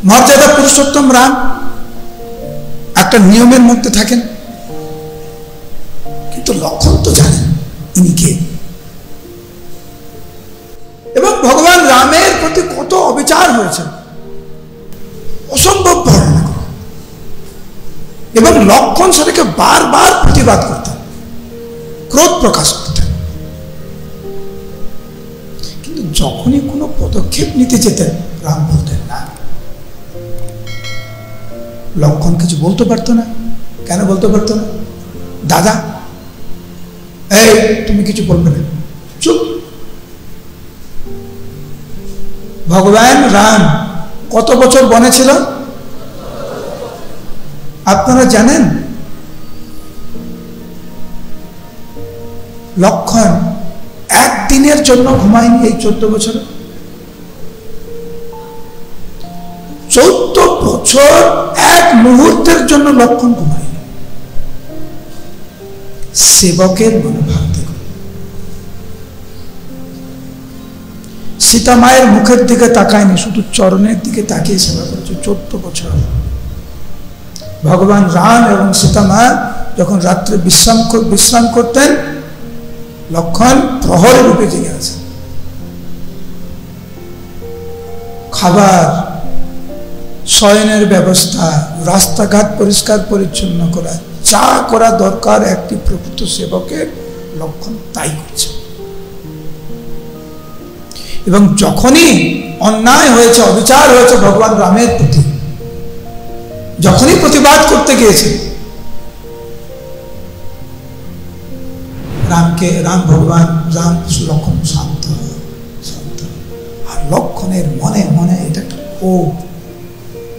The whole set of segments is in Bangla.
মর্যাদা পুরুষোত্তম রাম একটা নিয়মের মধ্যে থাকেন, কিন্তু লক্ষণ তো জানেন ইনি কে। এবং ভগবান রামের প্রতি কত অবিচার হয়েছে অসম্ভব বর্ণনা করে, এবং লক্ষণ সেটাকে বারবার প্রতিবাদ করতেন, ক্রোধ প্রকাশ করতেন। কিন্তু যখনই কোনো পদক্ষেপ নিতে যেতেন রাম বলতেন না। লক্ষণ কিছু বলতে পারতো না। কেন বলতে পারতো না? দাদা এই তুমি কিছু বলবে না, চুপ। ভগবান রাম কত বছর বনে ছিল আপনারা জানেন? লক্ষণ একদিনের জন্য ঘুমায়নি এই 14 বছরে। 14 বছর এক মুহূর্তের জন্য লক্ষণ ঘুমায়নি। সেবকের মনোভাব দেখুন। সীতা মায়ের মুখের দিকে তাকায়নি, শুধু চরণের দিকে তাকিয়ে সেবা করেছে 14 বছর। ভগবান রাম এবং সীতা মা যখন রাত্রে বিশ্রাম করতেন, লক্ষণ প্রহরী রূপে জেগে আছে। খাবার, শয়নের ব্যবস্থা, রাস্তাঘাট পরিষ্কার পরিচ্ছন্ন করা, যা করা দরকার একটি প্রকৃত সেবকের, লক্ষণ তাই করছে। এবং যখনই অন্যায় হয়েছে, অবিচার হয়েছে ভগবান রামের প্রতি, যখনই প্রতিবাদ করতে গিয়েছে, ভগবান রাম লক্ষণ শান্ত। আর লক্ষণের মনে মনে এটা একটা ক্ষোভ।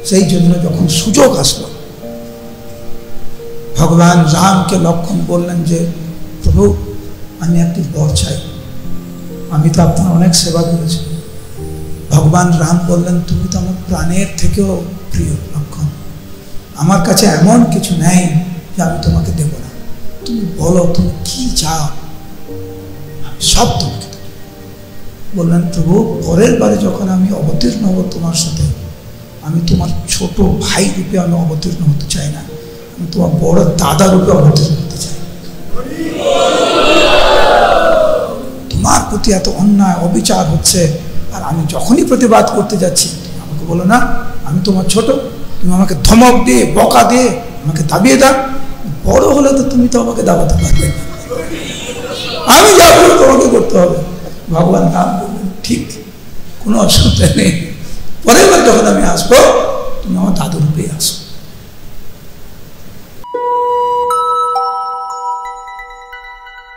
সেই জন্য যখন সুযোগ আসলো, ভগবান রামকে লক্ষণ বললেন যে প্রভু আমি একটি বর চাই, আমি তো আপনার অনেক সেবা করেছি। ভগবান রাম বললেন তুমি তো আমার প্রাণের থেকেও প্রিয় লক্ষণ, আমার কাছে এমন কিছু নেই যে আমি তোমাকে দেব না, তুমি বলো তুমি কি চাও, আমি সব তোমাকে দেব। বললেন প্রভু পরের বারে যখন আমি অবতীর্ণ হব তোমার সাথে, আমি তোমার ছোট ভাই রূপে আমি অবতীর্ণ হতে চাই না, আমি তোমার বড় দাদা রূপে অবতীর্ণ হতে চাই। তোমার প্রতি এত অন্যায় অবিচার হচ্ছে, আর আমি যখনই প্রতিবাদ করতে যাচ্ছি আমাকে বলো না আমি তোমার ছোট, তুমি আমাকে ধমক দিয়ে বকা দিয়ে আমাকে দাবিয়ে দাও, বড় হলে তো তুমি তো আমাকে দাবাতে পারবে না, আমি যা বলবো তোমাকে করতে হবে। ভগবান রাম বললেন ঠিক, কোনো অসুবিধা নেই, পরের বার যখন আমি আসবো